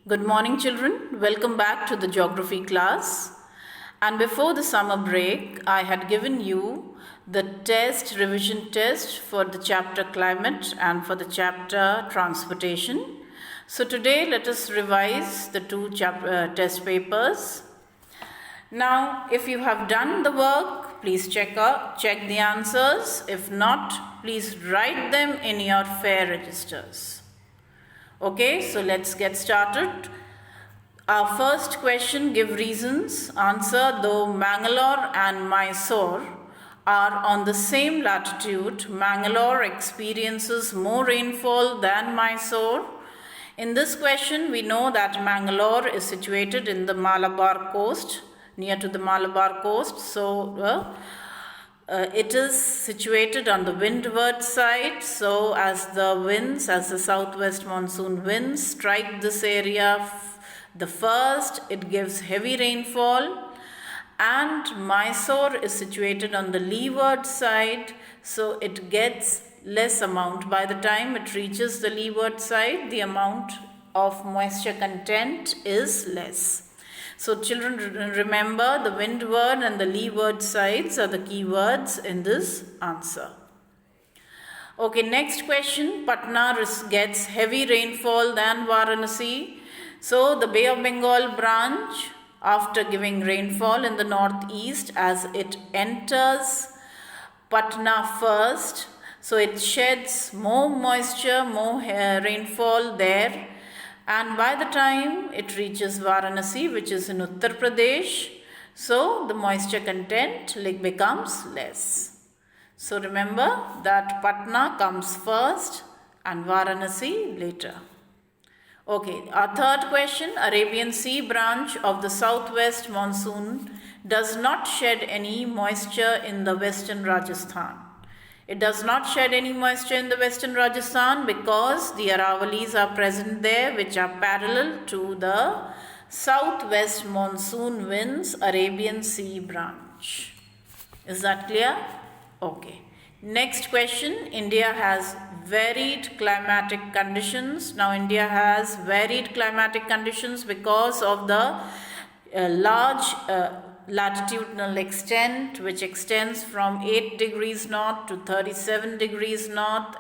Good morning, children. Welcome back to the geography class. And before the summer break, I had given you the revision test for the chapter climate and for the chapter transportation. So today, let us revise the two test papers. Now, if you have done the work, please check the answers. If not, please write them in your fare registers. Okay, so let's get started. Our first question, give reasons. Answer, though Mangalore and Mysore are on the same latitude, Mangalore experiences more rainfall than Mysore. In this question, we know that Mangalore is situated in the Malabar coast, near to the Malabar coast. So, it is situated on the windward side, so as the southwest monsoon winds strike this area the first, it gives heavy rainfall. And Mysore is situated on the leeward side, so it gets less amount. By the time it reaches the leeward side, the amount of moisture content is less. So children, remember the windward and the leeward sides are the key words in this answer. Okay, next question. Patna gets heavy rainfall than Varanasi. So the Bay of Bengal branch, after giving rainfall in the northeast as it enters Patna first, so it sheds more moisture, more rainfall there. And by the time it reaches Varanasi, which is in Uttar Pradesh, so the moisture content becomes less. So remember that Patna comes first and Varanasi later. Okay, our third question, Arabian Sea branch of the southwest monsoon does not shed any moisture in the western Rajasthan. It does not shed any moisture in the western Rajasthan because the Aravalis are present there, which are parallel to the southwest monsoon winds, Arabian Sea branch. Is that clear? Okay. Next question, India has varied climatic conditions. Now, India has varied climatic conditions because of the large latitudinal extent, which extends from 8 degrees north to 37 degrees north.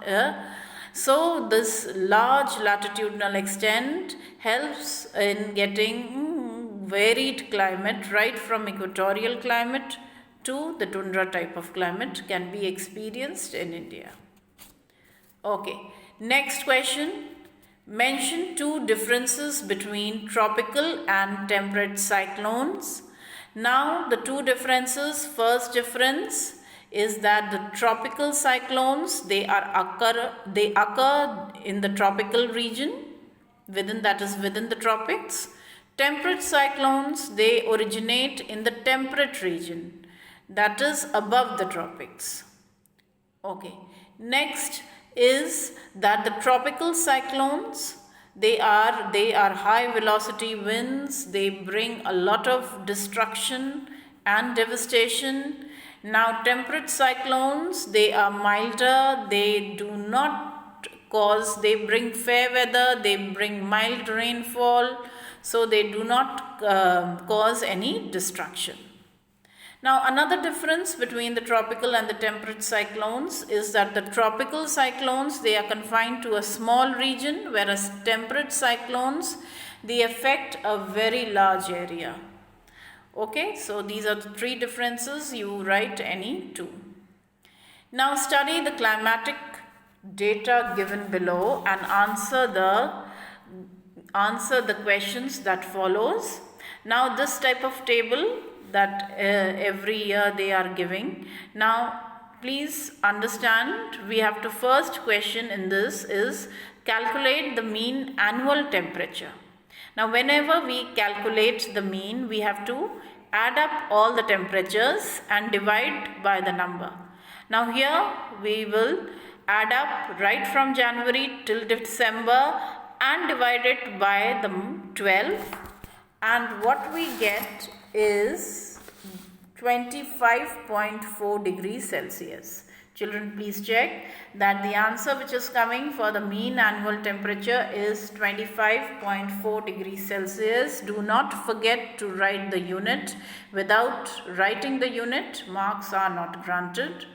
So this large latitudinal extent helps in getting varied climate, right from equatorial climate to the tundra type of climate can be experienced in India. Okay, next question. Mention two differences between tropical and temperate cyclones. Now, the two differences, first difference is that the tropical cyclones, they occur in the tropical region, within the tropics. Temperate cyclones, they originate in the temperate region, that is above the tropics. Okay, next is that the tropical cyclones, they are high velocity winds, they bring a lot of destruction and devastation. Now temperate cyclones, they are milder, they bring fair weather, they bring mild rainfall, so they do not cause any destruction. Now another difference between the tropical and the temperate cyclones is that the tropical cyclones, they are confined to a small region, whereas temperate cyclones, they affect a very large area. Okay, so these are the three differences. You write any two. Now study the climatic data given below and answer the questions that follows. Now this type of table that every year they are giving. Now please understand, we have to first question in this is calculate the mean annual temperature. Now whenever we calculate the mean, we have to add up all the temperatures and divide by the number. Now here we will add up right from January till December and divide it by the 12, and what we get is 25.4 degrees Celsius. Children, please check that the answer which is coming for the mean annual temperature is 25.4 degrees Celsius. Do not forget to write the unit. Without writing the unit, marks are not granted.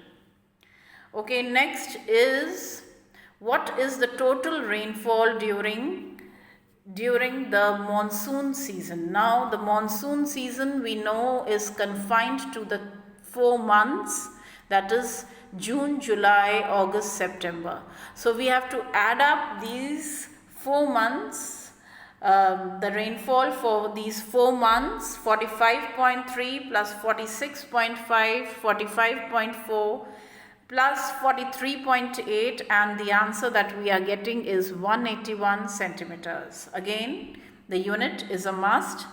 Okay, next is, what is the total rainfall during the monsoon season? Now, the monsoon season we know is confined to the 4 months, that is June, July, August, September. So we have to add up these 4 months, the rainfall for these 4 months, 45.3 plus 46.5, 45.4 plus 43.8, and the answer that we are getting is 181 centimeters. Again, the unit is a must.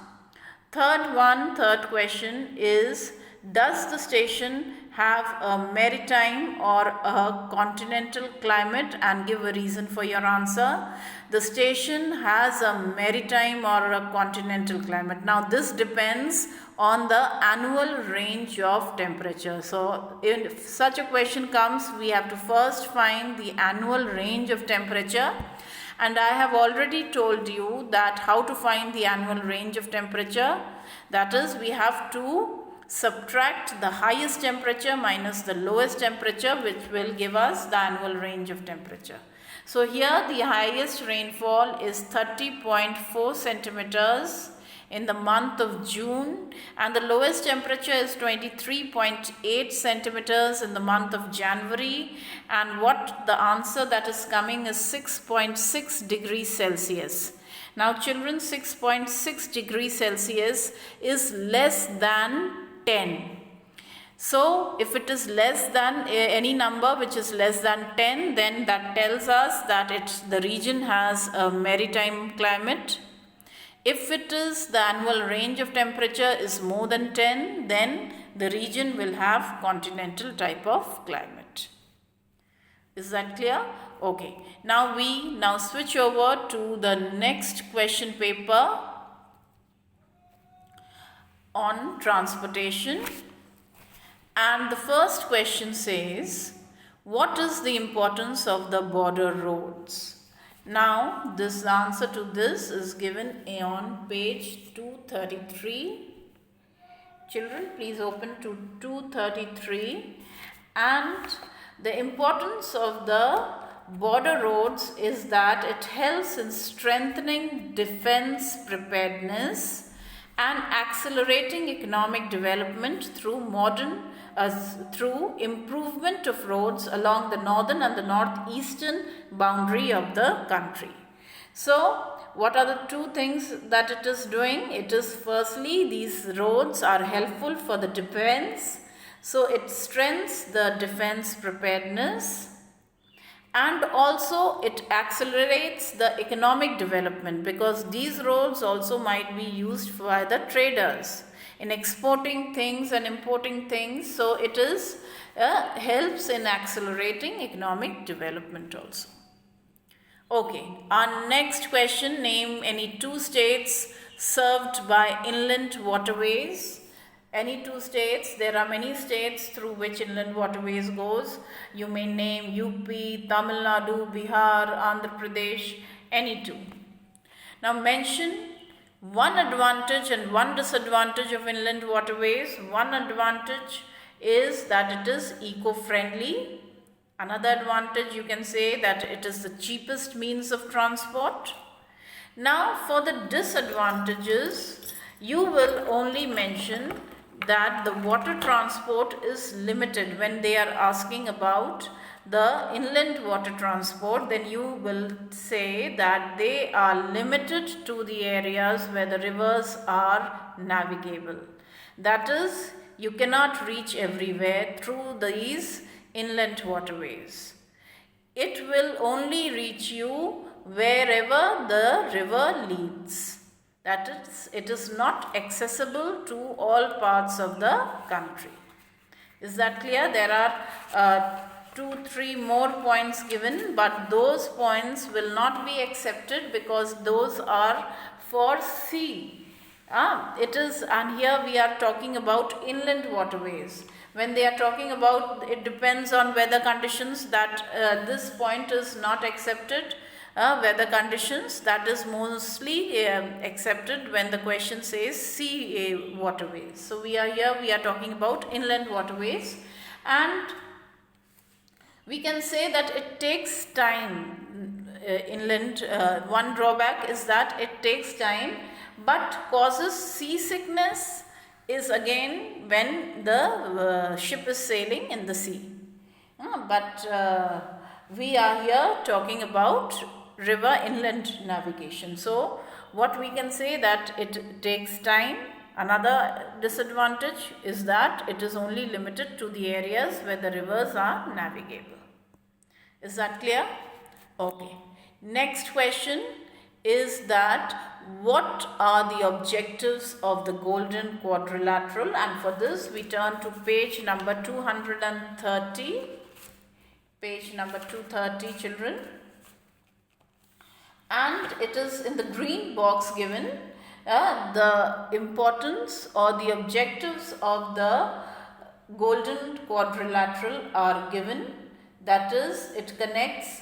Third question is, does the station have a maritime or a continental climate? And give a reason for your answer. The station has a maritime or a continental climate. Now this depends on the annual range of temperature. So if such a question comes, we have to first find the annual range of temperature. And I have already told you that how to find the annual range of temperature. That is, we have to subtract the highest temperature minus the lowest temperature, which will give us the annual range of temperature. So here the highest rainfall is 30.4 centimeters in the month of June, and the lowest temperature is 23.8 centimeters in the month of January, and what the answer that is coming is 6.6 degrees Celsius. Now children, 6.6 degrees Celsius is less than 10. So if it is less than any number which is less than 10, then that tells us that the region has a maritime climate. If it is the annual range of temperature is more than 10, then the region will have continental type of climate. Is that clear? Okay. Now we switch over to the next question paper on transportation, and the first question says, what is the importance of the border roads? Now this answer to this is given on page 233. Children, please open to 233. And the importance of the border roads is that it helps in strengthening defense preparedness and accelerating economic development through through improvement of roads along the northern and the northeastern boundary of the country. So, what are the two things that it is doing? It is, firstly, these roads are helpful for the defense. So, it strengthens the defense preparedness, and also it accelerates the economic development, because these roads also might be used by the traders in exporting things and importing things. So it is helps in accelerating economic development also. Okay, our next question, name any two states served by inland waterways. Any two states, there are many states through which inland waterways goes. You may name UP, Tamil Nadu, Bihar, Andhra Pradesh, any two. Now mention one advantage and one disadvantage of inland waterways. One advantage is that it is eco-friendly. Another advantage, you can say that it is the cheapest means of transport. Now for the disadvantages, you will only mention that the water transport is limited. When they are asking about the inland water transport, then you will say that they are limited to the areas where the rivers are navigable. That is, you cannot reach everywhere through these inland waterways. It will only reach you wherever the river leads. That is, it is not accessible to all parts of the country. Is that clear? There are 2-3 more points given, but those points will not be accepted because those are for sea. It is, and here we are talking about inland waterways. When they are talking about it depends on weather conditions, that this point is not accepted. Weather conditions, that is mostly accepted when the question says sea waterways. So we are talking about inland waterways, and we can say that it takes time. Inland, one drawback is that it takes time, but causes seasickness is again when the ship is sailing in the sea. But we are here talking about river inland navigation. So what we can say that it takes time. Another disadvantage is that it is only limited to the areas where the rivers are navigable. Is that clear? Okay. Next question is that what are the objectives of the Golden Quadrilateral? And for this we turn to page number 230. Page number 230, children. And it is in the green box given the importance or the objectives of the Golden Quadrilateral are given. That is, it connects,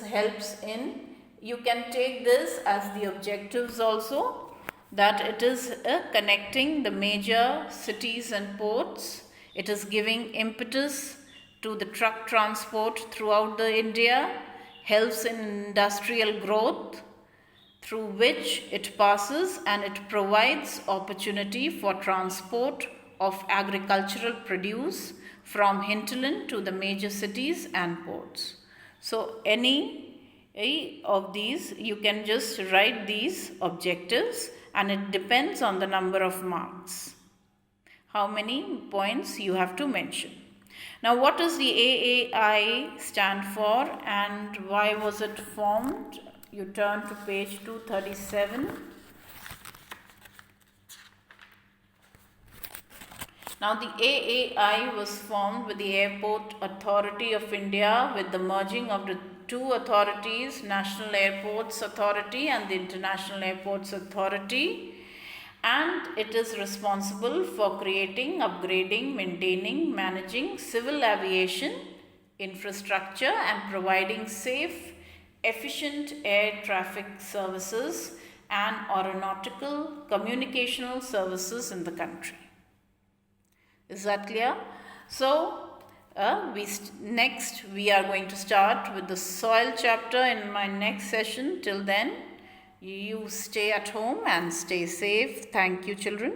helps in, you can take this as the objectives also, that it is connecting the major cities and ports. It is giving impetus to the truck transport throughout the India, helps in industrial growth through which it passes, and it provides opportunity for transport of agricultural produce from hinterland to the major cities and ports. So any of these, you can just write these objectives, and it depends on the number of marks. How many points you have to mention. Now, what does the AAI stand for and why was it formed? You turn to page 237. Now, the AAI was formed with the Airport Authority of India, with the merging of the two authorities, National Airports Authority and the International Airports Authority, and it is responsible for creating, upgrading, maintaining, managing civil aviation infrastructure and providing safe, efficient air traffic services and aeronautical communicational services in the country. Is that clear? So, next we are going to start with the soil chapter in my next session. Till then, you stay at home and stay safe. Thank you, children.